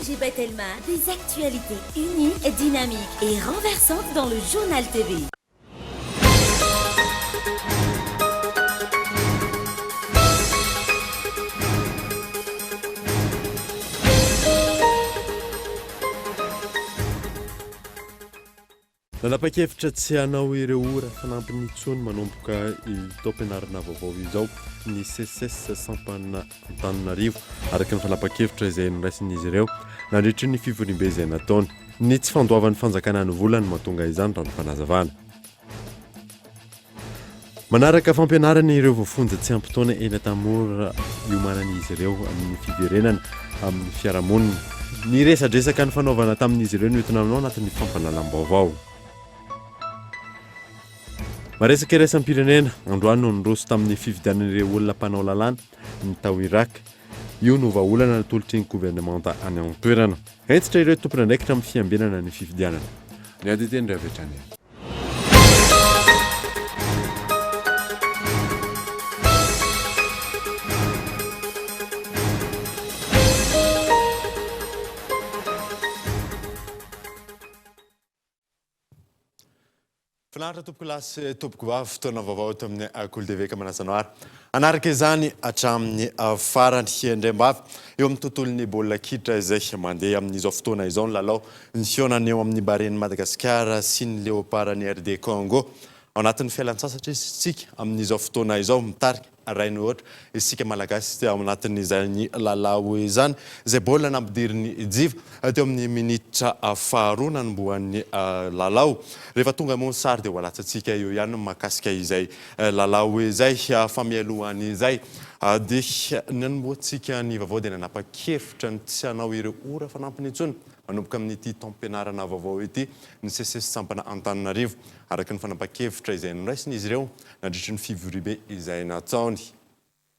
LGBT Telma, des actualités uniques, dynamiques et renversantes dans le journal TV. Nanapa-kevitra tsy hanao ireo ora fanampiny intsony manomboka itao ampianarana vaovao izao ny CSS sampana Antananarivo araka ny fanapa-kevitra izay noraisin'izy ireo nandritra ny fivorimbe izay nataony ny tsy fandoavan'ny fanjakana ny volany mahatonga izany raha ny fanazavana. Manaraka fampianarana ireo voafonja tsy ampitaona eny an-tanora iomanan'izy ireo amin'ny fiverenana amin'ny fiarahamonina. Ny resadresaka ny fanaovana tamin'izy ireo no entina aminao anatin'ny fampanalam-baovao. Maresaka iraisam-pirenena androany no noroso tamin'ny fifidianan'ireo olona mpanao lalàna ny tao Irak. Io no vahaolana natolotry ny gouvernemanta any an-toerana. Hentitra ireo tompona andraikitra amin'ny fiambenana ny fifidianana. Ny adeteny rehetratrany. Finaritra tompoko lasy tompoko vavy fotoana vaovao eto amin'ny Kolo TV Manasanoara. Anaraka izany hatramin'ny farany Andriambavy eo amin'ny tontolon'ny baolina kitra izay mandeha amin'izao fotoana izao ny lalao ny fionany eo amin'ny baren'i Madagasikara sy ny Léopard ny RD Congo. Ao anatin'ny fialan-tsasatra isika amin'izao fotoana izao mitarika rainy ohatra isika malagasy ao anatin'izany lalao izany izay baolina nampidiriny jiva teo amin'ny minitra faharoa nanombohan'ny lalao. Rehefa tonga moa sary dia hoalatsantsika eo ihany makasika izay lalao izay famialohany izay dia nanomboantsika ny vaovao dia nanapa-kevitra ny tsy hanao ireo ora fanampiny intsony manomboka amin'ity taom-pianarana vaovao ity ny CSS sampana Antananarivo araka ny fanapa-kevitra izay noraisin'izy ireo nandritry ny fivoribe izay nataony.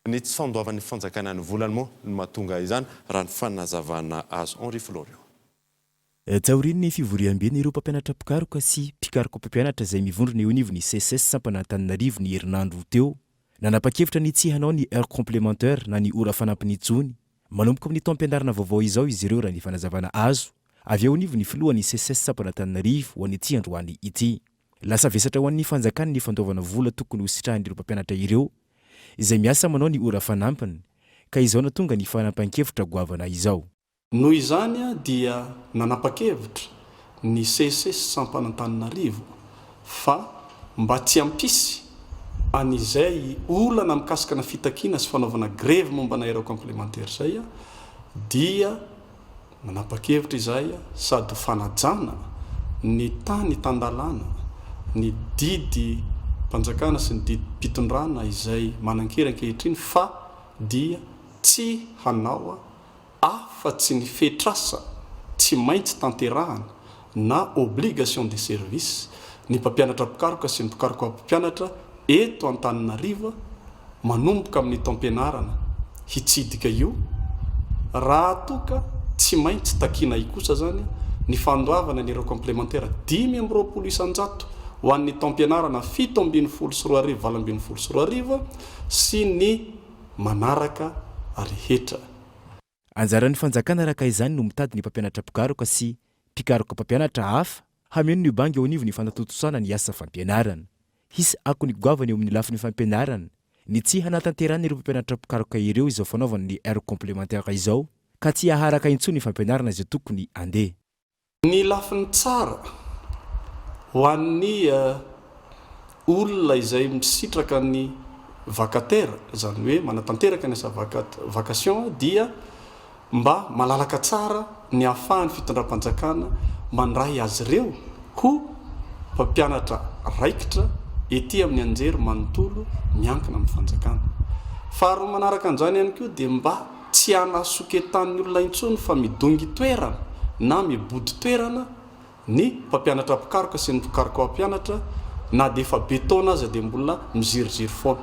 Ny tsy fandoavan'ny fanjakana ny volany moa no mahatonga izany raha ny fanazavana azo Henri Florio. Taoriny ny fivoriam-be ny ireo mpampianatra pikaroka sy pikaroka mpampianatra izay mivondrona eo anivon'ny CSS sampana Antananarivo ny herinandro teo nanapa-kevitra ny tsy hanao ny heure complémentaire na ny ora fanampiny intsony manomboka amin'ny taom-pianarana vaovao izao izy ireo raha ny fanazavana azo avy eo anivon'ny filohan'ny CSS sampana Antananarivo ho an'ny ity androany ity. Lasa vesatra ho an'ny fanjakany ny fandoavana vola tokony ho sitrahan'ireo mpampianatra ireo izay miasa manao ny ora fanampiny ka izao natonga ny fanampan-kevitra goavana izao. Noho izany dia nanapa-kevitra ny CSS sampana Antananarivo fa mba tsy ampisy an'izay olana mikasika na fitakiana sy fanaovana grève mombana heure complémentaire zay dia nanapa-kevitra izay sady fanajana ny tany tandalana ny didy mpanjakana sy ny didy mpitondrana izay manan-kera ankehitriny fa dia tsy hanao afa-tsy ny fetrasa tsy maintsy tanterahana na obligation de service ny mpampianatra pikaroka sy ny pikaroka mpampianatra eto Antananarivo manomboka amin'ny taom-pianarana hitsidika io raha toka tsy maintsy takina ikosa zany ny fandoavana ny heure complémentaire 520 isan-jato ho an'ny taom-pianarana 724 sy ny manaraka rehetra. Anjaran'ny fanjakana araka izany no mitady ny mpampianatra pikaroka sy pikaroka mpampianatra hafa hameno ny bangy eo anivon'ny fanatotosana ny asa fampianarana. Hisy ako ny goavana eo amin'ny lafin'ny fampianarana ny tsy hanatanterana ireo mpampianatra pikaroka ireo izao fanaovana ny heure complémentaire izao ka tsy haharaka intsony ny fampianarana izay tokony andeha. Ny lafiny tsara ho an'ny olona izay misitraka ny vacataire zany hoe manatanteraka ny asa vacation dia mba malalaka tsara ny ahafahan'ny fitondram-panjakana mandray azy ireo ho mpampianatra raikitra ety amin'ny anjery manontolo miankina amin'ny fanjakana. Faharoa manaraka an'izany ihany koa dia mba tsy hanasoketan'ny olona intsony fa midongy toerana na mibody toerana ny mpampianatra pikaroka sy ny pikaroka mpampianatra na dia efa betona aza dia mbola miziriziry foana.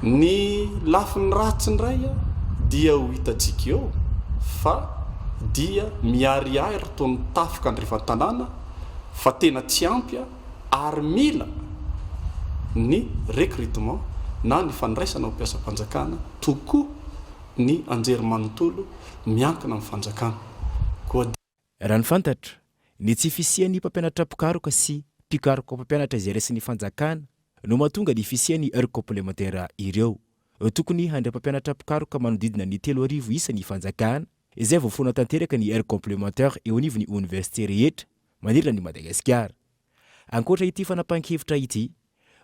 Ny lafiny ratsy ndray dia ho hitantsika eo fa dia miariary toy ny tafika andrefa tanàna fa tena tsy ampy ary mila ny recrutement na ny fandraisana ho mpiasa-panjakana tokoa ny anjery manontolo miankina amin'ny fanjakana. koa raha ny fantatra ny tsy fisian'ny mpampianatra pikaroka sy pikaroka mpampianatra izay resin'ny fanjakana no mahatonga ny fisian'ny heure complémentaire ireo. Tokony handray mpampianatra pikaroka manodidina ny 3,000 isan'ny fanjakana izay voafoana tanteraka ny heure complémentaire eo anivon'ny université rehetra manerana ny Madagasikara. Ankoatra ity fanapahan-kevitra ity,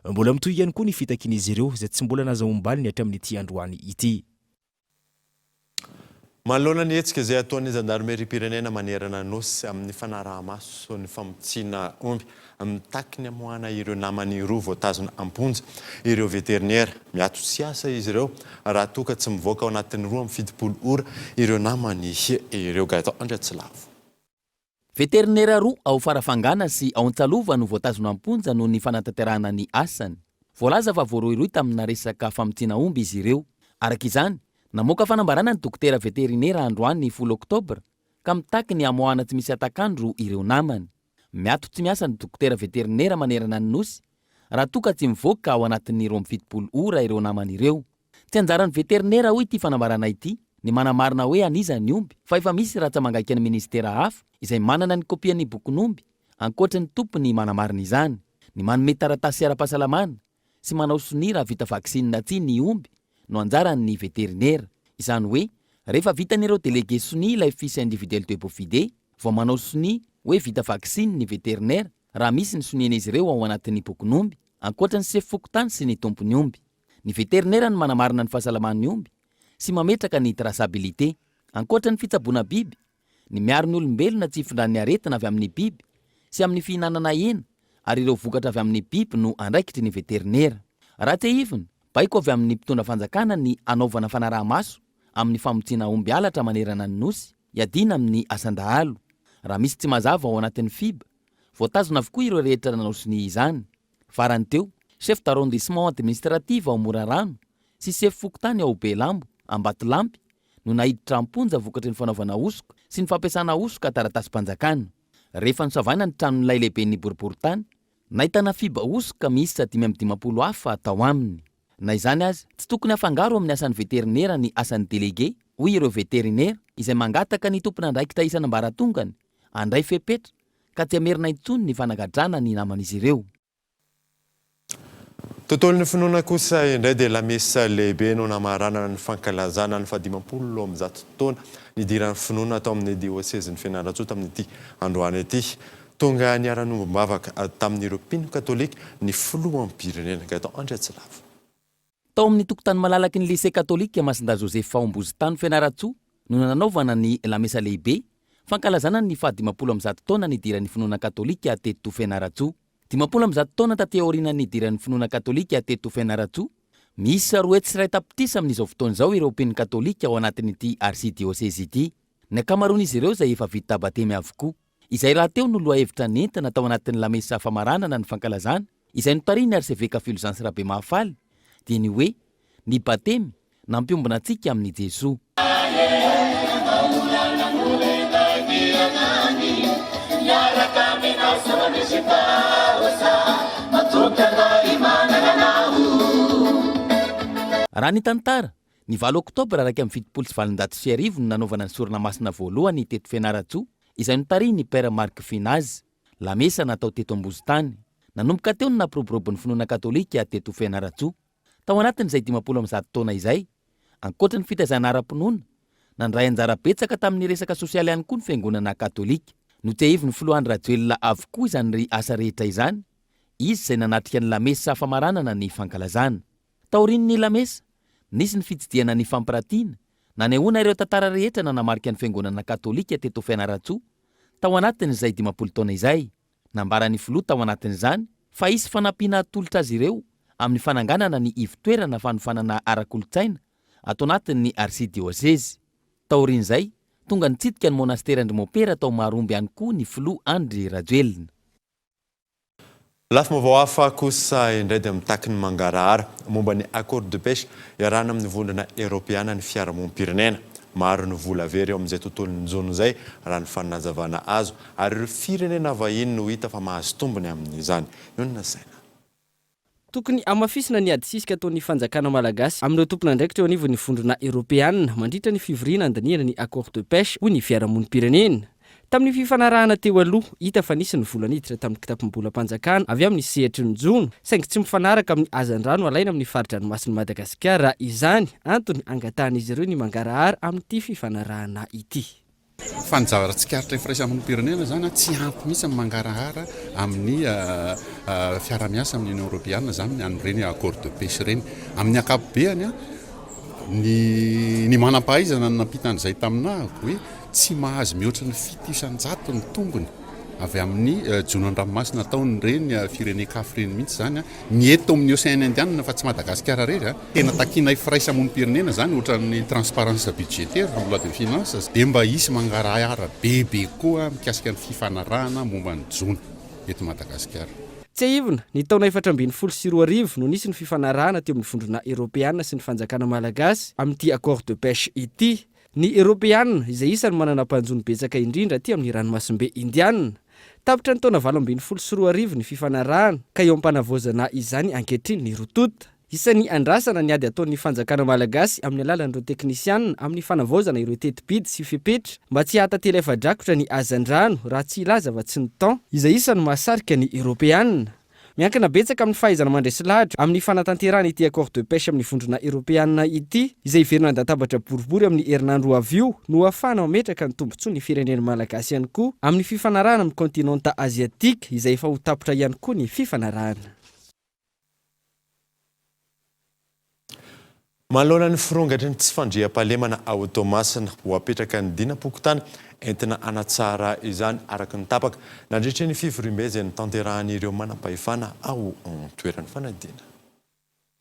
mbola mitoy ihany koa ny fitakin'izy ireo izay tsy mbola nahazoam-baly ny hatramin'ity androany ity. Manoloana ny hetsika izay ataon'ny zandarmerie pirenena manerana nosy amin'ny fanaraha-maso ny famotsiana omby mitakiny amoana ireo namany roa voatazona amponja ireo veterinaire miato siasa izy ireo raha toka tsy mivoaka ao anatin'ny 2 ora ireo namany ireo gato Andriatsilavo. Veterinaire roa ao farafangana sy ao Antsalova no voatazona amponja noho ny fanatanterahana ny asany. Voalaza fa voaroiroy tamina resaka famotsiana omby izy ireo. Araka izany, namoaka fanambarana ny dokotera veterinaire androany ny 10 Octobre ka mitaky ny amoahana tsy misy atakandro ireo namany. Miato tsy miasa ny dokotera veterinaire manerana ny nosy raha toka tsy mivoaka ao anatin'ny 70 ora ireo namany ireo. Tsy anjaran'ny veterinaire hoy ity fanambarana ity ny manamarina hoe aniza ny omby fa efa misy ratsa mangaika ny ministera hafa izay manana ny kopian'ny bokon'omby ankoatra ny tompony manamarina izany, ny manome taratasy ara-pahasalamana sy manao soni raha vita vaksinina tsi ny omby no anjaran'ny veterinaire. Izany hoe rehefa vitan'ireo délégué soni ilay fiche individuel de bovide vao manao soni hoe vita vaksiny ny veterinaire raha misy ny sonian'izy ireo ao anatin'ny bokon'omby ankoatra ny sefokotany sy ny tompony omby. Ny veterinaire no manamarina ny fahasalaman'ny omby sy mametraka ny traçabilité ankoatra ny fitsaboana biby, ny miaro ny olombelona tsy hifindran'ny aretina avy amin'ny biby sy amin'ny fihinanana hena ary ireo vokatra avy amin'ny biby no andraikitry ny veterinaire. Raha tsy hivina, baiko avy amin'ny mpitondra fanjakana ny anaovana fanaraha-maso amin'ny famotsiana omby alatra manerana ny nosy iadina amin'ny asandahalo. Raha misy tsy mazava ao anatin'ny fiba, voatazona avokoa ireo rehetra nanao soni izany. Farany teo, chef d'arrondissement administrative ao Morarano sy chef fokotany ao Belambo Ambatolampy no nahiditra amponja vokatry ny fanaovana osoka sy ny fampiasana osoka taratasy-panjakana. Rehefa nosavana ny tranon'ilay lehiben'ny boriboritany, nahitana fiba osoka miisa 520 hafa atao aminy. Na izany azy, tsy tokony afangaro amin'ny asan'ny veterinaire ny asan'ny délégué hoy ireo veterinaire izay mangataka ny tompony andraikitra isan'ambaratongany andray fepetra ka tsy amerina intsony ny fanagadrana ny naman'izy ireo. Tontolon'ny finoana kosa indray dia lamesa lehibe no namaranana ny fankalazana ny 17 taona nidiran'ny finoana atao amin'ny diocèse ny Fianarantsoa tamin'ity androany ity. Tonga niara-nombom-bavaka tamin'ireo mpino katolika ny filohan'ny pirenena gato Andriatsilavo. Tao amin'ny tokotany malalaky ny lycée katolika Masinda Joseph Faombozitany Fianarantsoa no nanaovana ny lamesa lehibe fankalazana ny 17 taona nidiran'ny finoana katolika teto Fianarantsoa. 17 taona taty aoriana nidiran'ny finoana katolika teto Fianarantsoa. Misy roetsy sy ray tapitisa amin'izao fotoana izao ireo mpino katolika ao anatin'ity archidiocèse ity. Ny akamaroan'izy ireo izay efa vita batemy avokoa. Izay raha teo no loha hevitra nentina tao anatin'ny lamesa famaranana ny fankalazana izay notariny arcevêque Fulgence Rabe Mahafaly dia ny hoe ny batemy nampiombona antsika amin'ny Jesoa. Raha ny tantara, ny 9 Octobre araka amin'ny 77 no nanaovana ny sorona masina voalohany teto Fianarantsoa izay notariny Père Marc Finaz. Lamesa natao teto Ambozitany. Nanomboka teo no naproborobon'ny finoana katolika teto Fianarantsoa. Tao anatin'izay 17 taona izay, ankoatra ny fitaizana ara-pinoana, nandray anjara betsaka tamin'ny resaka sosialy ihany koa ny fiangonana katolika. No tsy ahivy ny filohan'ny Rajoelina avokoa izany ry asa rehetra izany, izy izay nanatrika ny lamesa famaranana ny fankalazana. Taorian'ny lamesa, nisy ny fitsidiana ny fampiratiana, nanehoana ireo tantara rehetra nanamarika ny fiangonana katolika teto Fianarantsoa tao anatin'izay 20 taona izay. Nambarany filoha tao anatin'izany fa isy fanampiana tolotra azy ireo amin'ny fananganana ny ivitoerana fanofanana ara-kolotsaina ato anatin'ny archidiocèse. Taorian'izay, tonga nitsidika ny monastera Andrimopera tao Maromby ihany koa ny filoha Andry Rajoelina. Lafy vaovao hafa kosa indray dia mitaky ny mangarahara momba ny accord de pêche iarahana amin'ny vondrona Europeana ny fiarahamonim-pirenena. Maro ny vola very eo amin'izay tontolon'ny zona izay raha ny fanazavana azo ary ireo firenena vahiny no hita fa mahazo tombony amin'izany. Ionona saina. Tokony amafisina ny adisisika ataon'ny fanjakana malagasy amin'ireo tompona andraikitra eo anivon'ny vondrona Europeana mandritra ny fivoriana andaniana ny accord de pêche hoy ny fiarahamonim-pirenena. Tamin'ny fifanarahana teo aloha hita fa nisy ny vola niditra tamin'ny kitapom-bolam-panjakana avy amin'ny sehatry ny jona saingy tsy mifanaraka amin'ny azandrano alaina amin'ny faridranomasiny Madagasikara izany antony angatan'izy ireo ny mangarahara amin'ity fifanarahana ity. Fanjavara tsikaritra ifiraisam-ny pirenena zany tsy ampy mihitsy amin'ny mangarahara amin'ny fiara-miasa amin'ny Union Européenne zany amin'ireny accord de pêche ireny amin'ny ankapobeny ny manam-pahaizana nampitan'izay taminahako hoe tsy mahazo mihoatra ny 700 ny tombony avy amin'ny jonandranomasina nataony reny firenekafo reny mihitsy zany ny eto amin'ny Océan Indien fa tsy Madagasikara rery tena takina ifiraisam-ny pirenena zany ohatran'ny transparence budgétaire en loi de finances dia mba hisy mangarahara bebe koa mikasika ny fifanarahana momba ny jona eto Madagasikara. Tsy ivona ny taona 2014 no nisy ny fifanarahana teo amin'ny vondrona Europeana sy ny fanjakana malagasy amin'ity accord de pêche ity. Ny Europeana izay isany manana mpanjony betsaka indrindra aty amin'ny ranomasimbe Indiana. Tapitra ny taona 2014 ny fifanarahana ka eo am-panavozana izany ankehitriny ny rotota. Isan'ny andrasana ny ady ataon'ny fanjakana malagasy amin'ny alalan'ireo teknisianina amin'ny fanavozana ireo tetibidy sy fepetra mba tsy hahatantely afa-drakotra ny azandrano raha tsy ilaza va tsy ny temps izay isany mahasarika ny Europeana. Miankina betsaka amin'ny fahaizana mandresy lahatra amin'ny fanatanterahana ity accord de pêche amin'ny vondrona Europeana ity izay iverina andatabatra boribory amin'ny herinandro avy io no ahafahana mametraka ny tombontsoa ny firenena malagasy ihany koa amin'ny fifanarahana amin'ny kontinanta aziatika izay efa ho tapitra ihany koa ny fifanarahana. Manoloana ny firongatry ny tsy fandriam-pahalemana ao Tomasina ho apetraka ny dinam-pokotany entina anatsara izany araka ny tapaka nandritra ny fivoriam-bezany tanterahan'ireo manam-pahefana ao amin'ny toeran'ny fanadina.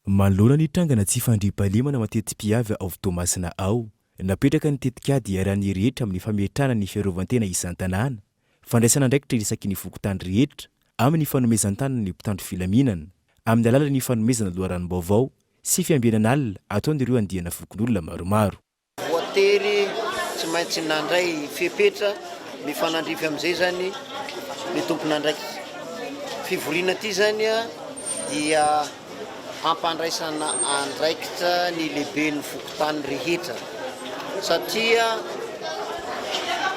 Manoloana ny trangana tsy fandriam-pahalemana mateti-piavy ao Tomasina ao napetraka ny tetikady iarahan'ny rehetra amin'ny fametrahana ny fiarovantena isan-tanàna fandraisana ndraikitra isaky ny fokotany rehetra amin'ny fanomezan-tanana ny mpitandro filaminana amin'ny alalan'ny fanomezana loharano Vaovao sy fiambenan'alina ataon'ireo andiana fokon'olona maromaro. Voatery tsy maintsy nandray fepetra mifanandrify amin'izay zany ny tompona ndraiky. Fivoriana ity zany dia ampandraisana andraikitra ny lehibe ny fokotany rehetra satria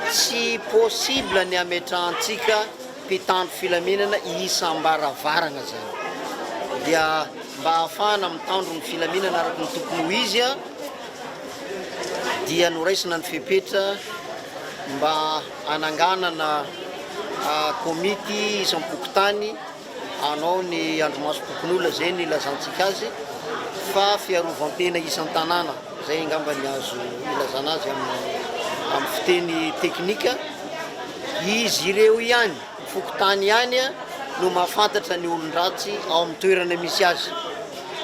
tsy possible ny ametrahantsika mpitandro filaminana isam-baravarana zany. Dia mba ahafahana mitandro ny filaminana araka ny tokony ho izy dia noraisina ny fepetra mba ananganana komity isam-pokotany anao ny andromaso pokon'olona zay ny ilazantsika azy fa fiarovan-tena isan-tanàna zay ngamba ny azo ilazana azy amin'ny fiteny teknika izy ireo ihany fokotany ihany no mahafantatra ny olon-dratsy ao amin'ny toerana misy azy.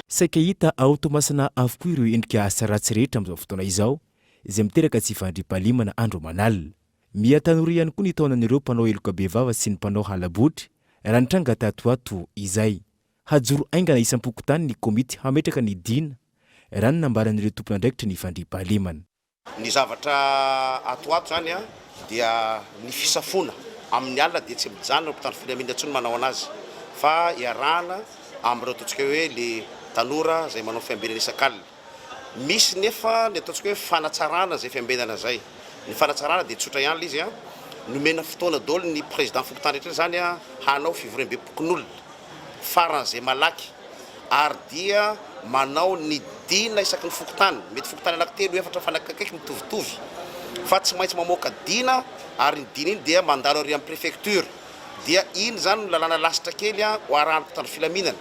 Saika hita ao Tomasina avokoa ireo endrika asa ratsy rehetra amin'izao fotoana izao izay miteraka tsy fandriam-pahalemana andro aman'alina. Miha-tanora ihany koa ny taonan'ireo mpanao eloka bevava sy ny mpanao halabotry raha ny tranga tatoato izay hajoro aingana isam-pokotany ny komity hametraka ny dina raha ny nambaran'ireo tompon'andraikitra ny fandriam-pahalemana. Ny zavatra atoato zany dia ny fisafona amin'ny alina dia tsy mijanona mpitandro filaminana intsony manao anazy fa iarahana amin'ireo ataontsika hoe le tanora zay manao fiambenana isan-kalina. Misy nefa ny ataontsika hoe fanatsarana zay fiambenana zay. Ny fanatsarana dia tsotra ihany izy nomena fotoana daholo ny président fokotany rehetra zany hanao fivoriam-be pokon'olona faran'izay malaky ary dia manao ny dina isaky ny fokotany mety fokotany anankitelo efatra fanakakaiky mitovitovy fa tsy maintsy mamoaka dina ary ny dina iny dia mandalo ary amin'ny préfecture dia iny zany no lalàna lasitra kely ho arahany mpitandro filaminana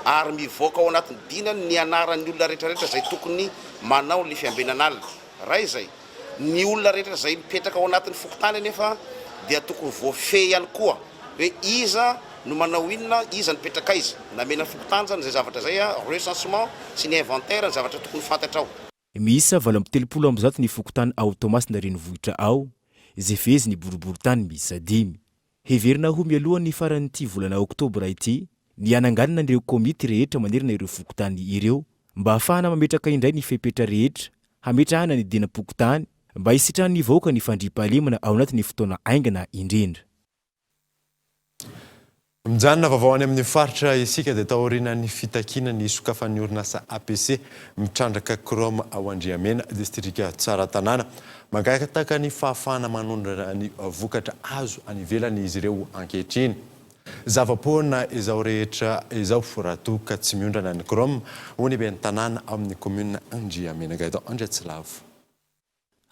ary mivoaka ao anatin'ny dina ny anaran'ny olona rehetrarehetra zay tokony manao ny fiambenan'alina. Raha izay ny olona rehetra zay mipetraka ao anatin'ny fokotany nefa dia tokony voafehy ihany koa hoe iza no manao inona iza nipetraka izy namena fokotany zany zay zavatra zay recensement sy ny inventaire ny zavatra tokony fantatra ao. Miisa 770 ny fokotany ao Tomasina renivohitra ao izay fezy ny boriboritany miisa 5. Heverina ho mialohan'ny faran'ity volana Octobre ity ny ananganana ireo komity rehetra manerana ireo fokotany ireo mba ahafahana mametraka indray ny fepetra rehetra hametrahana ny dinam-pokotany mba hisitrahan'ny vahoaka ny fandriam-pahalemana ao anatin'ny fotoana aingana indrindra. Mijanona vaovao any amin'ny faritra isika dia taoriana ny fitakina ny sokafan'ny orinasa APC mitrandraka Chrome ao Andriamena distrika Tsaratanàna magataka ny fahafahana manondrana ny vokatra azo any ivelany izy ireo ankehitriny. Zavapoana izao rehetra izao raha ka tsy miondrana ny Chrome hony be ny tanàna amin'ny commune Andriamena gato Andriatsilavo.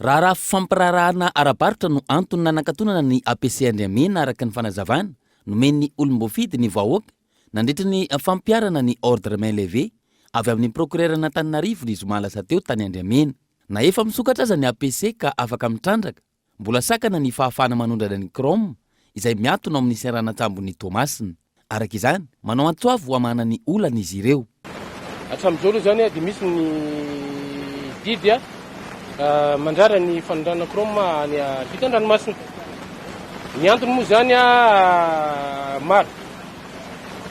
Raha fampirarahana arabaritra no antony nanankatonana ny APC Andriamena araka ny fanazavana nomeny olombofidy ny vahoaka nandritra ny fampiarana ny ordre main levé avy amin'ny procureur n'Antananarivo ny zoma lasa teo tany Andriamena. Na efa misokatra aza ny APC ka afaka mitrandraka, mbola sakana ny fahafahana manondrana ny Chrome izay miatona amin'ny seranatambony Tomasina. Araka izany, manao antsoavo amana ny olana izy ireo. Atramizao zany dia misy ny didy mandrara ny fanondrana Chrome any vitan-dranomasina. Ny antony moa zany maro.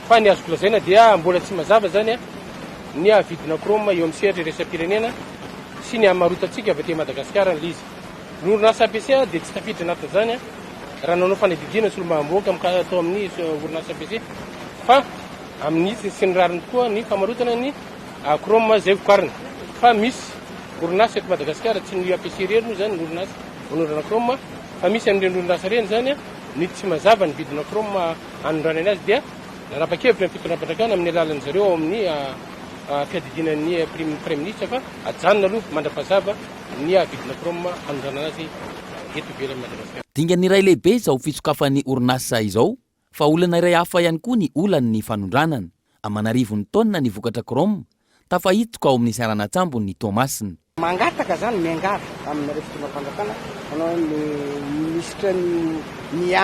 Fa ny azoko lazaina dia mbola tsy mazava zany ny vidina Chrome eo amin'ny sehatra iraisam-pirenena sy ny amarotantsika avy aty Madagasikara izy. Ny orinasa APC dia tsy tafiditra anatin' zany raha nanao fanadidina sy lombahamboaka atao amin'ny orinasa APC fa amin'ny sy ny rariny tokoa ny famarotana ny Chrome zay vokariny. Fa misy orinasa eto Madagasikara tsy ny APC irery moa zany ny orinasa manondrana Chrome fa misy amin'ireny orinasa ireny zany ny tsy mazava ny vidina Chrome anondranany azy dia nanapa-kevitra ny fitondrampandrakana amin'ny alalan'ny zareo amin'ny fiadidinan'ny premier ministre fa ajanona aloha mandrapazava ny vidina Chrome anondranana azy eto ivelany Madagasikara. Dingan'ny iray lehibe izao fisokafan'ny orinasa izao fa olana iray hafa ihany koa ny olan'ny fanondranana. Amanarivo ny taonina ny vokatra Chrome tafahitoko ao amin'ny seranatambony Tomasina. Mangataka zany miangara amin'ny fitondrampandrakana manao ny ministra ny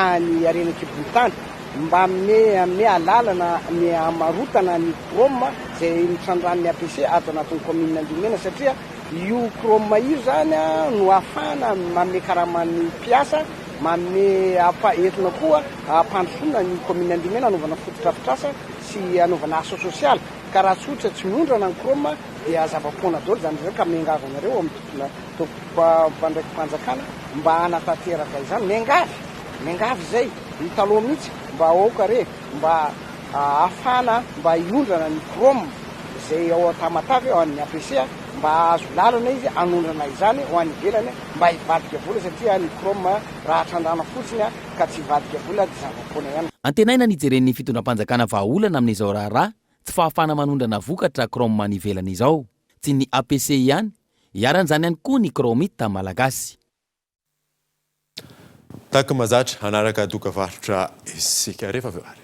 arena kibotany mba amin'ny alalana ny amarotana ny Chrome zay mitrandrany APC ato anatin'ny commune Andriamena satria io Chrome io zany no afana manome karaman'ny mpiasa manome entina koa ampandrosoana ny commune Andriamena anaovana fototrafitrasa sy anaovana asa sosialy ka raha tsotra tsy miondrona ny Chrome dia zava-poana daholo zany zay ka miangavy anareo amin'ny tompo-pandraiki-panjakana mba hanatanteraka izany miangavy zay ny taloha mihitsy mba aoka re mba afana mba iondrana ny Chrome zay ao Tamatavy ao amin'ny APC mba azo lalana izy anondrana izany ho any ivelany mba hivadika vola satria ny Chrome raha trandrana fotsiny ka tsy hivadika vola dia zava-poana ihany. Antenaina nijeren'ny fitondram-panjakana vahaolana amin'izao raharaha tsy fahafana manondrana vokatra Chrome any ivelany izao. Tsy ny APC ihany, iaran'izany ihany koa ny Chromite malagasy. Taka mazatra anaraka dokavarotra isika rehefa avy eo ary.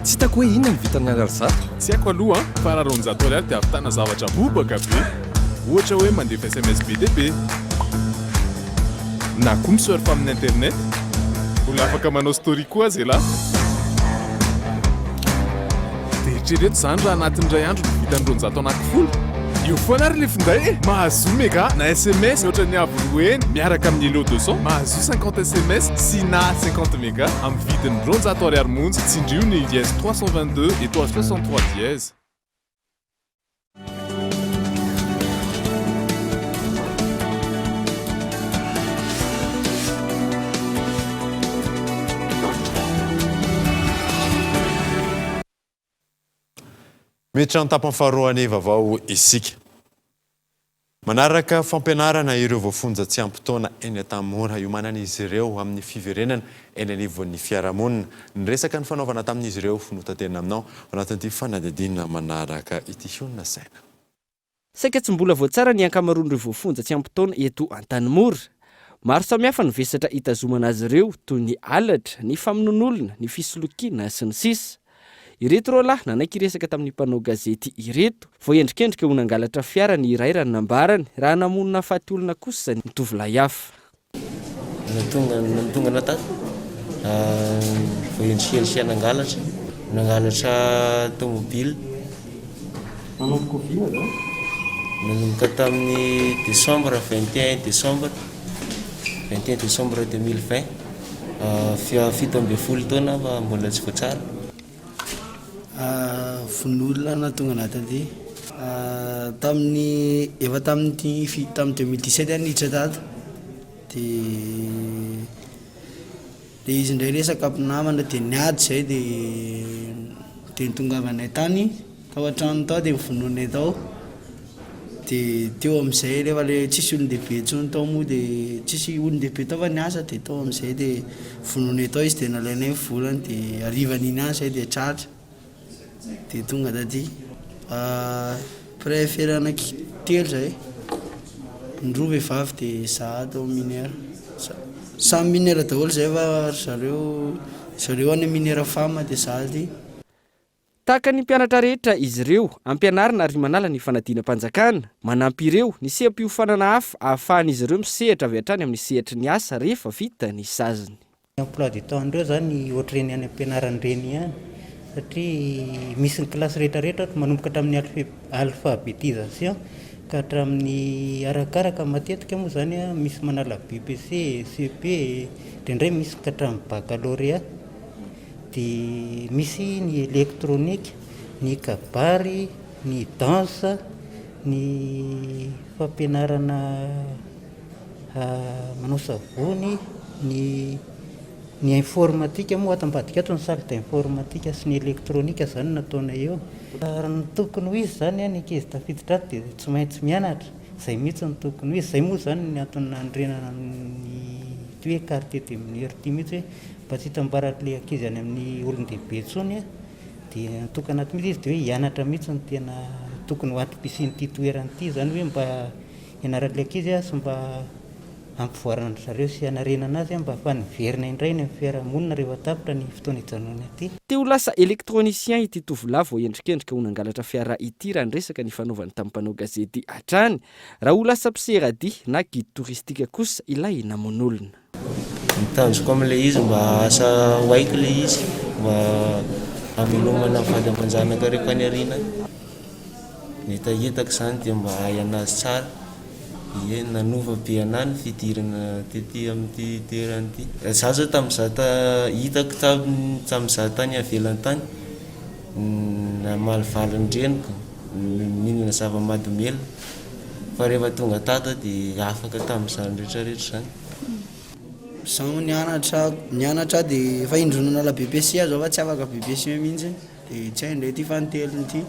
Tsy hitako hoe inona ny vitany ariary tsy haiko aloha fa raha ronjato ariary dia ahavitana zavatra bobaka be ohatra hoe mandefa SMS be dia be na koa misurfa amin'ny internet olona afaka manao story koa azy lahy dia eritrereto zany raha anatin'indray andro ny vitany ronjato anankifolo io foana ary le finday mahazo mega na SMS ohatra ny avoloeny miaraka amin'ny elo 200 mahazo 50 SMS sy na 50 mega amin'ny vidiny ronjato ariary monja tsindrio ny dièse 322 étoile 63 dièse. Miditra ny tapany faharoany vaovao isika. Manaraka fampianarana ireo voafonja tsy ampitaona eny an-tanimora iomanan'izy ireo amin'ny fiverenana eny anivon'ny fiarahamonina. Ny resaka ny fanaovana tamin'izy ireo notanterina aminao anatin'ity fanadidinina manaraka ity honina saina. Saika tsy mbola voatsara ny ankamaroan'ireo voafonja tsy ampitaona eto an-tanimora. Maro samihafa ny vesatra hitazomana azy ireo toy ny alatra, ny famonon'olona, ny fisolokiana sy ny sisa. Ireto rô lahy nanaiky resaka tamin'ny mpanao gazety ireto vao endrikendrika ho nangalatra fiara ny iray raha nambarany raha namonina faty olona kosa ny tovolahy hafa. Tonga natato vao endrikendrika nangalatra tomobile nanomboka vina zany nanomboka tamin'ny décembre 21 décembre 2020 fito amby folo taona fa mbola tsy voatsara. Fon'olona na tonga anaty aty tamin'ny efa tamin'ny 2017 niditra tato de izy indray resaka ampinamana de niady zay de nitongavanay tany tao an-trano tao de mivonoanay tao de teo am'izay rehefa le tsisy olon-dehibe tsony tao moa de tsisy olon-dehibe tao fa niasa de tao am'izay de vonoanay tao izy de nalainay volany de arivan'iny any zay de tratra de tonga taty préférana telo zay ndroa vehivavy de za tao minera samy minera daholo zay fa zareo any minera fama de za ty tahaka ny mpianatra rehetra izy ireo ampianarina ary manala ny fanadina-mpanjakana manampy ireo ny seha-piofanana hafa ahafahan'izy ireo misehatra avy hatrany amin'ny sehatry ny asa rehefa vita ny saziny. Emploi du temps andreo zany ohatrany any ampianarany reny ihany satria misy ny kilasy rehetrarehetra manomboka hatramin'ny alphabétisation ka hatramin'ny arakaraka matetika moa zany misy manala BPC, CP indray misy ka hatramin'ny baccalauréat de misy ny électronique, ny kabary, ny danse, ny fampianarana manao savony, ny informatika moa atambadika ato ny salle d'informatique sy ny électronique zany nataona eo. Raha ny tokony ho izy zany ny ankizy tafiditra ato de tsy maintsy mianatra, zay mihitsy ny tokony ho izy. Zay moa zany ny antony nandrenana ny hoe quartier de minière ty mihitsy hoe mba tsy hitambaratra le ankizy any amin'ny olon-dehibe tsony de natokana ato mihitsy izy de hoe hianatra mihitsy ny tena tokony ho atom-pisin'ity toeran'ity zany hoe mba hianaran'le ankizy sy mba ampivoarana zareo sy hanarenana azy mba fa niverina indray ny fiarahamonina rehefa tapitra ny fotoana hijanona aty. Te ho lasa électronicien ity tovolahy vao endrikendrika ho nangalatra fiara ity raha ny resaka ny fanaovany tamin'ny mpanao gazety hatrany raha ho lasa mpiseradia na guide touristique kosa ilay namon'olona. Mitanjoko amin'le izy mba asa hoaiko le izy mba hamelomana fady aman-janaka rehefa ny arina hitahitako zany dia mba hay anazy tsara ie nanova be anany fidirana tety amin'ity toerany ity. Za zao tamin'izaho hitako tamin'izaho tany avelany tany malivalindreniko mihinana zava-mahadomelona fa rehefa tonga tato dia afaka tamin'izany rehetrarehetra zany. Zaho nianatra de efa indronana la BBC zao fa tsy afaka BBC mihitsy de tsy hay ndray ty fanteliny ty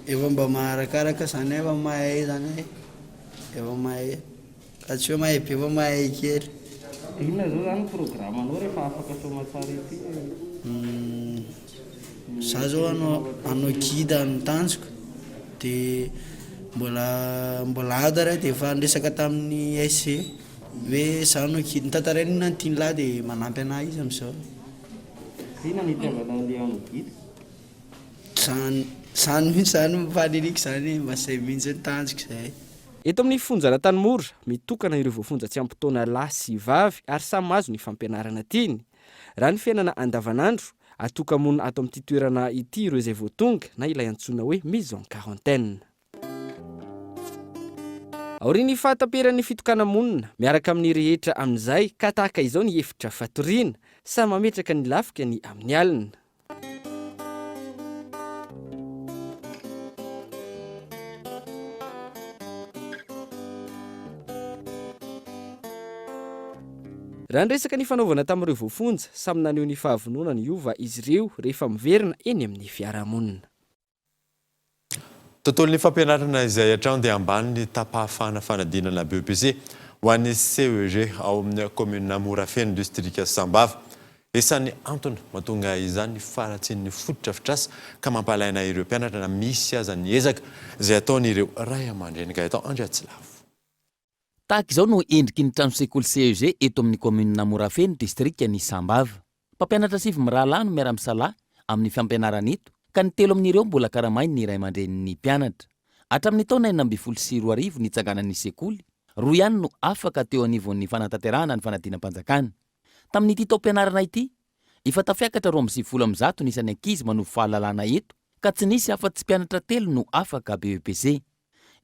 efa mba maharakaraka zany efa mahay zany efa mahay ka tsy hoe mahay be fa mahay kely. Inona zao zany programme anao rehefa afaka soma tsara ity? Za zao anao guide ny tanjoko de mbola adara de efa ndresaka tamin'ny SG hoe za no guide nitantarainy na ntiany lahy de manampy anahy izy am'izao. Ina nitiavana le ano guide? Zany mihitsy zany mifaniriky zany mba zay mihitsy ny tanjoko zay. Eto amin'ny fonjana Tanimora mitokana ireo voafonja tsy ampitoana lahy sy vavy ary samy mahazo ny fampianarana tiany. Raha ny fiainana andavanandro atoka-monina ato amin'ity toerana ity ireo izay voatonga na ilay antsoina hoe mise en quarantaine. Aoriany fahatamperan'ny fitokana monina miaraka amin'ny rehetra amin'izay ka tahaka izao ny efitra fatoriana samy mametraka ny lafika ny amin'ny alina. Raha nresaka ny fanaovana tamin'ireo voafonja samy naneho ny fahavonona ny ova izy ireo rehefa miverina eny amin'ny fiarahamonina. Tontolon'ny fampianarana izay hatrany dia ambany ny tapahafana fanadinana BEPC ho an'ny CEG ao amin'ny commune Morafena district Sambava. Isan'ny antony mahatonga izany faratsin'ny fototra fitrasa ka mampalaina ireo mpianatra na misy aza ny ezaka izay ataon'ireo ray aman-dreny ka eto Andriatsilavo. Tahaka izao no endriky ny trano sekoly CEG eto amin'ny commune Morafena district ny Sambava. Mpampianatra 7 mirahalahy no miara-misalahy amin'ny fampianarana ito. Ka ny telo amin'ireo mbola karamainy ny ray aman-drenin'ny mpianatra. Hatramin'ny taona 2024 nitsanganan'ny sekoly, 2 ihany no afaka teo anivon'ny fanatanterahana ny fanadinam-panjakana. Tamin'ity taom-pianarana ity, efa tafiakatra 20 ny isan'ny ankizy manovo fahalalana eto, ka tsy nisy afa-tsy mpianatra 3 no afaka BEPC.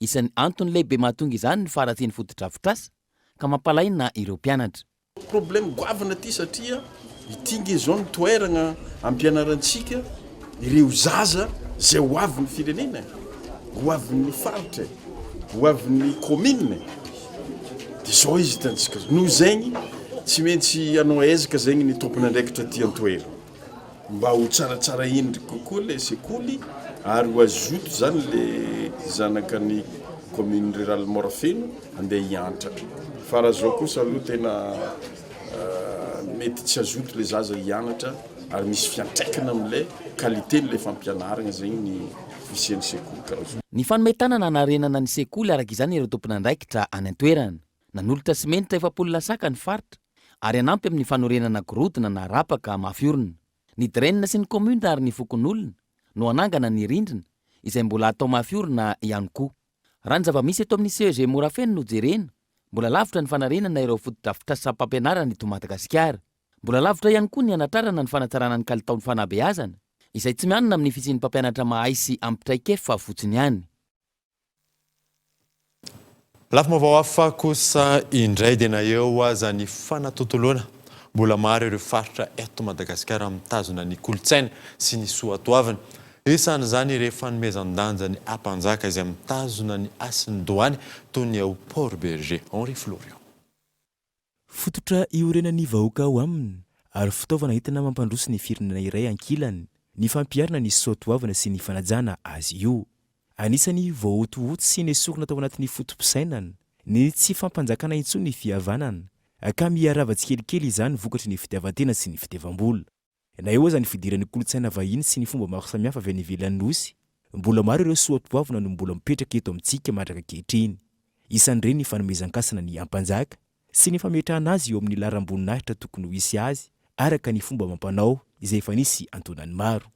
Isan'ny antony lehibe mahatonga izany ny faratsiany fotodrafitrasa ka mampalaina ireo mpianatra. Problème goavana ty satria itingy zao ny toerana ampianarantsika ireo zaza zay ho avin'ny firenena, ho avin'ny faritra, ho avin'ny commune. Dia zao izy hitantsika no zegny tsy maintsy anao ezaka zegny ny tompon'andraikitra ty antoerana mba ho tsaratsara endrika kokoa le sekoly ary ho azoto zany le zanaka ny commune rurale Morafeno andeha hianatra. Fa raha zao kosa aloha tena mety tsy azoto le zaza hianatra ary misy fiantraikana amin'ilay qualité n'ilay fampianarana zegny ny fisian'ny sekoly karaha zao. Ny fanometanana anarenana ny sekoly araka izany ireo tompon'andraikitra any an-toerana nanolotra simenitra 700 saka ny faritra ary anampy amin'ny fanorenana gorodona na rapaka mafiorina. Ny direnina sy ny commune ary ny fokon'olona no anangana ny rindrina izay mbola atao mafiorina ihany koa. Raha ny zava-misy eto amin'ny CEG Morafeno no jerena, mbola lavitra ny fanarenana ireo fotodrafitra sapam-pianarana eto Madagasikara. Mbola lavitra ihany koa ny anatrarana ny fanatsarana ny kalitaon'ny fanabeazana izay tsy mianina amin'ny fisian'ny mpampianatra mahay sy ampitraikefa fotsiny ihany. Lafo vaovao hafa kosa indray dia na eo aza ny fanatotoloana mbola maro ireo faritra eto Madagasikara mitazona ny kolotsaina sy ny soatoavana. Isan'izany rehefa nomezan-danja ny ampanjaka izay mitazona ny asin'ny doany toy ny ao Port Berger. Henri Florian. Fototra iorenan'ny vahoaka ao aminy ary fitaovana entina mampandroso ny firenena iray ankilany, ny fampiarana ny soatoavana sy ny fanajana azy io. Anisany voaotohoto sy ny sokona tao anatin'ny fotom-pisainana, ny tsy fampanjakana intsony ny fihavanana, ka miarava-tsikelikely izany vokatry ny fitiavan-tena sy ny fitiavam-bola. Na eo aza ny fidiran'ny kolotsaina vahiny sy ny fomba maro samihafa avy any ivelan'ny nosy, mbola maro ireo soatoavana no mbola mipetraka eto amintsika mandraka ankehitriny. Isan'ireny ny fanomezan-kasina ny ampanjaka sy ny fametrahana azy eo amin'ny laram-boninahitra tokony ho hisy azy araka ny fomba mampanao izay efa nisy antonany maro.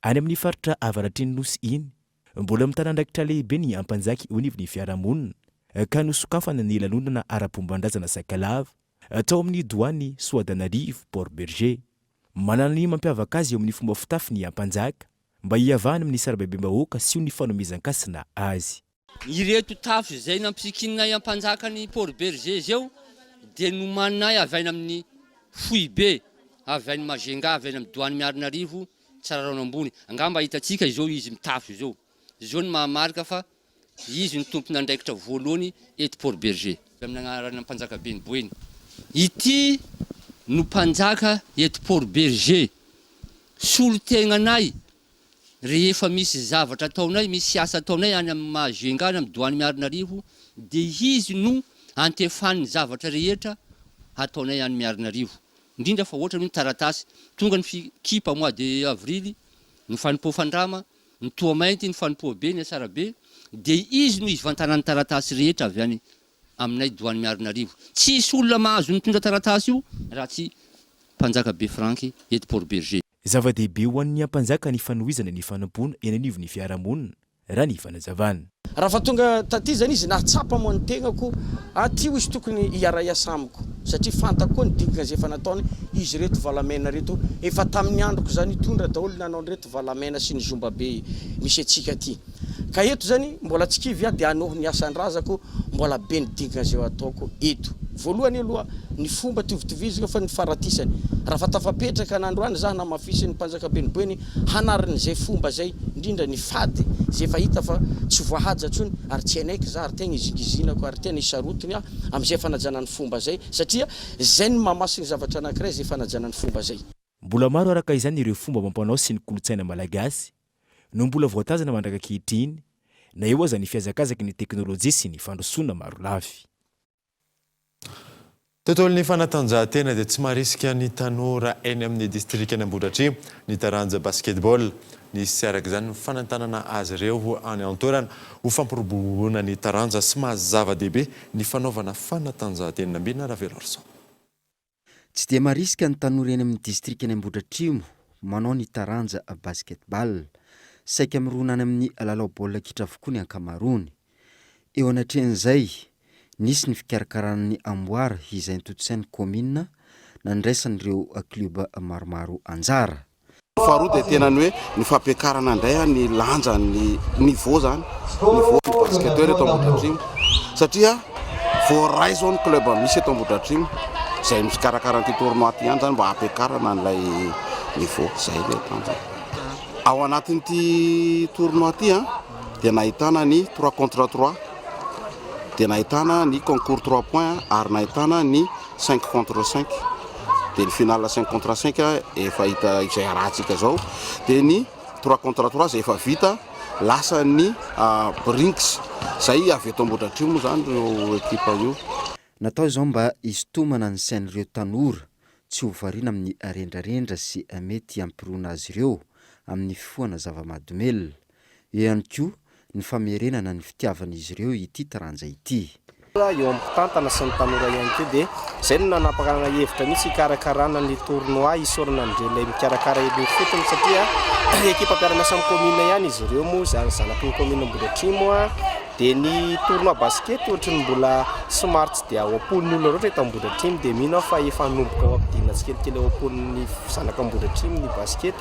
Any amin'ny faritra avaratriny nosy iny, mbola mitana andraikitra lehibe ny ampanjaka eo anivon'ny fiarahamonina ka nosokafana ny lanonana ara-pombandrazana sakalava atao amin'ny doany Soadanarivo Port Berger. Manana ny mampiavaka azy eo amin'ny fomba fitafy ny ampanjaka mba hiavahana amin'ny sarababem-bahoaka sy ny fanomezan-kasina azy. Ireto tafo izay nampisikina ampanjaka ny Port Berger zao dia nomanay avaina amin'ny Foibe, avaina Magenga, avaina amin'ny doany Miarinarivo, Tsararano ambony. Angamba hitantsika izao izy mitafo izao. Izao ny mahamarika fa izy ny tompon'andraikitra voalohany eto Port Berger. Amin'ny agnarana mpanjaka be ny Boeny. Ity no mpanjaka eto Port Berger. Solotegnanay rehefa misy zavatra ataonay, misy asa ataonay any amin'ny Magenga, any amin'ny doany Miarinarivo, dia izy no antefan'ny zavatra rehetra ataonay any Miarinarivo. Indrindra fa ohatra ny taratasy tonga ny fikipa mois de avrily, ny fanompoafandrama, ny toamainty, ny fanompoabe, ny asarabe, dia izy no ivantanany taratasy rehetra avy any aminay doany Miarinarivo. Tsisy olona mahazo nitondra taratasy io raha tsy mpanjaka be Franky eto Port Berger. Zava-dehibe ho an'ny ampanjaka ny fanohizana ny fanampona eny anivon'ny fiarahamonina raha ny fanazavana. Raha fa tonga taty zany izy nahatsapa mo ny tegnako, aty izy tokony hiara-iasa amiko satria fantako koa ny dingana izay efa nataony izy reto valamena reto efa tamin'ny androko zany hitondra daholo nanao reto valamena sy ny zomba be misy atsika aty. Ka eto zany mbola tsy kivy dia anoho ny asan-drazako mbola be ny dingana izay ataoko eto. Voalohany aloha ny fomba tovitovizika fa ny faratisany. Raha fa tafapetraka n'androany za namafisy ny mpanjaka be ny Boeny hanarin'izay fomba zay indrindra ny fady zay efa hita fa tsy voahaja tsony ary tsy anaiky za ary tegna izingizinako ary tena isarotiny amin'izay fanajana ny fomba zay satria zay ny mahamasiny zavatra anankiray zay fanajana ny fomba zay. Mbola maro araka izany ireo fomba mampanao sy ny kolotsaina malagasy no mbola voatazana mandraka ankehitriny na eo aza ny fiazakazaky ny teknôlôjia sy ny fandrosoana maro lafy. Tontolon'ny fanatanjahantena dia tsy maharisika ny tanora eny amin'ny distrikta any Ambohidratrimo ny taranja basketball. Nisy araka izany fanantanana azy ireo any an-toerana ho fampiroboroana ny taranja sy mahazava-dehibe ny fanaovana fanatanjahantena ambina Ravelorson. Tsy dia maharisika ny tanora eny amin'ny distrikta any Ambohidratrimo manao ny taranja basketball. Saika mirona any amin'ny lalao baolina kitra avokoa ny ankamaroany. Eo anatren'izay nisy ny fikarakarana ny amboara izay nitotsain'ny commune nandraisan'ireo kluba maromaro anjara. Faharoa dia tena ny hoe ny fampiakarana indray ny lanja ny niveau zany, niveau ny basketteur eto Ambohidratrimo satria voaray zao ny club misy eto Ambohidratrimo izay mikarakara an'ity tournoi ty ihany zany mba hampiakarana an'ilay niveau zay ilay tanjana. ao anatin'ity tournoi ty a dia nahitana ny 3 contre 3 dia nahitana ny concours 3 points ary nahitana ny 5 contre 5 dia ny final 5 contre 5 efa hita izay arahantsika zao dia ny 3 contre 3 zay efa vita lasa ny brinks zay avy eto Ambohidratrimo zany reo ekipa io. Natao zao mba isotomana ny sain'ireo tanora tsy ho variana amin'ny arendrarendra sy mety ampirona azy ireo amin'ny fifohana zava-mahadomelona. Eo ihany koa ny famerenana ny fitiavan'izy ireo ity taranja ity. Eo amin'ny mpitantana sy ny tanora ihany koa dia zay no nanapakana hevitra mihitsy hikarakarana ny tournoi hisorana andreo ilay mikarakara eny fotony satria ekipa mpiara-miasa amin'ny commune ihany izy ireo moa zanaky ny commune Ambohidratrimo dia ny tournoi basket ohatry ny mbola somary tsy dia ao am-polon'olona loatra eto Ambohidratrimo dia mino fa efa nomboka ao ampidina tsikelikely ao am-polon'ny zanaka Ambohidratrimo ny basket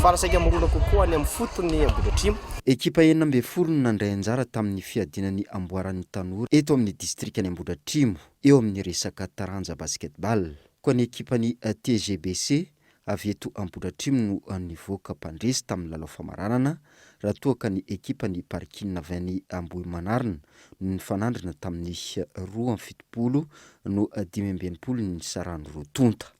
fa rasaika marona kokoa any amin'ny fotony Ambohidratrimo. Ekipa 12 nandray anjara tamin'ny fiadinan'ny amboaran'ny tanora eto amin'ny distrikany Ambohidratrimo eo amin'ny resaka taranja basketball. Koa ny ekipan'ny TGBC avy eto Ambohidratrimo no nivoaka mpandresy tamin'ny lalao famaranana raha toa ka ny ekipan'ny parkina avy any Ambohimanarina no nifanandrina tamin'ny 2-7 no 5-20 ny sarany rotonta.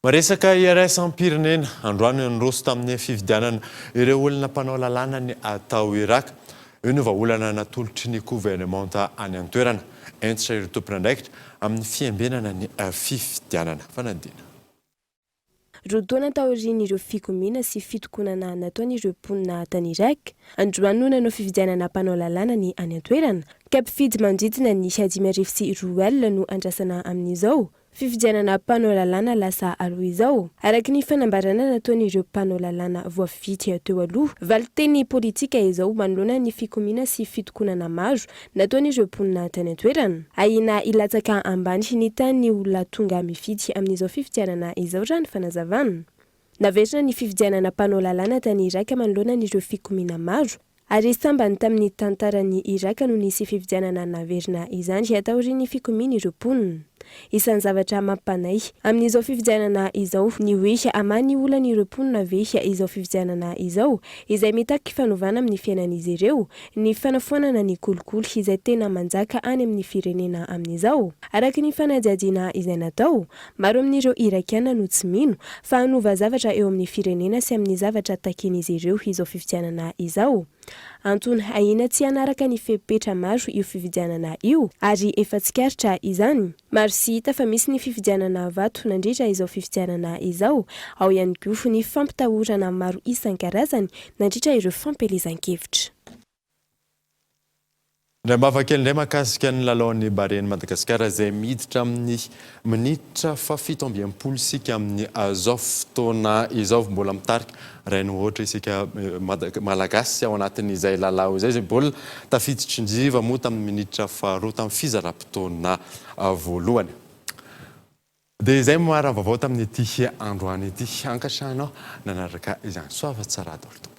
Maresaka iraisampirenena androany nyroso tamin'ny fifidianana ireo olona mpanao lalàna ny atao Irak. Io no vahaolana natolotry ny gouvernemanta any an-toerana entitra ireo tompon'andraikitra amin'ny fiambenana ny fifidianana. Fanadina. Rodoana taorian'ireo fikomina sy fitokonana nataon'ireo mponina tany Irak. Androany no nanao fifidianana mpanao lalàna ny any an-toerana ka mpifidy manodidina ny 5,000 no andrasana amin'izao. Fifidianana mpanao lalàna lasa aloha izao. Araka ny fanambarana nataon'ireo mpanao lalàna voavidy teo aloha, valiteny politika izao manoloana ny fikomina sy fitokonana maro nataon'ireo mponina tany an-toerana. Ahina ilatsaka ambany ny tany olona tonga mifidy amin'izao fifidianana izao raha ny fanazavana. Naverina ny fifidianana mpanao lalàna tany Iraka manoloana n'ireo fikomina maro. Ary sambany tamin'ny tantaran'ny Iraka no nisy fifidianana naverina izany ataorin'ny fikomina ireo mponina. Isan'ny zavatra mampanay amin'izao fifidianana izao ny hoe amany olan'ireo mponina ve izao fifidianana izao izay mitaky fanovana amin'ny fiainan'izy ireo ny fanafoanana ny kolikoly izay tena manjaka any amin'ny firenena amin'izao. Araka ny fanadihadiana izay natao, maro amin'ireo irakiana no tsy mino fa hanova zavatra eo amin'ny firenena sy amin'ny zavatra taken'izy ireo izao fifidianana izao. Antony ahina tsy anaraka ny fepetra maro io fifidianana io ary efa tsikaritra izany. Maro sy hita fa misy ny fifidianana vato nandritra izao fifidianana izao, ao ihany koa ny fampitahorana maro isan-karazany nandritra ireo fampelezan-kevitra. Ndray kely ndray mahakasika ny lalaon'ny bareny Madagasikara izay miditra amin'ny minitra 17 sika amin'ny azao fotoana izao mbola mitarika rainy ohatra isika malagasy ao anatin'izay lalao izay izay mbola tafiditra indriva moa tamin'ny minitra 2 tamin'ny fizara-potoana voalohany. Dia izay mara vaovao tamin'ity androany ity ankatranao nanaraka izany soava tsara daholo tompoko.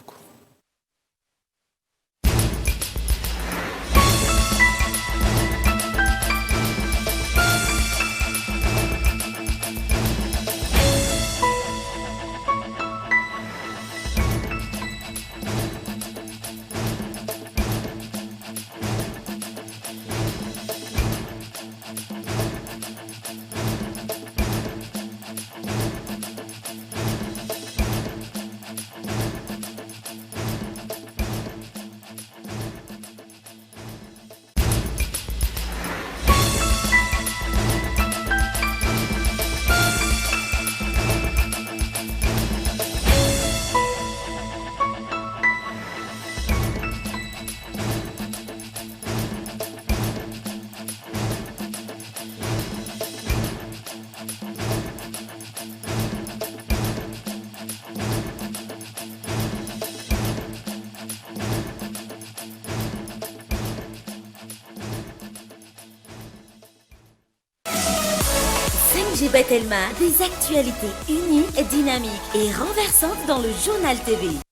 Telma, des actualités unies, dynamiques et renversantes dans le journal TV.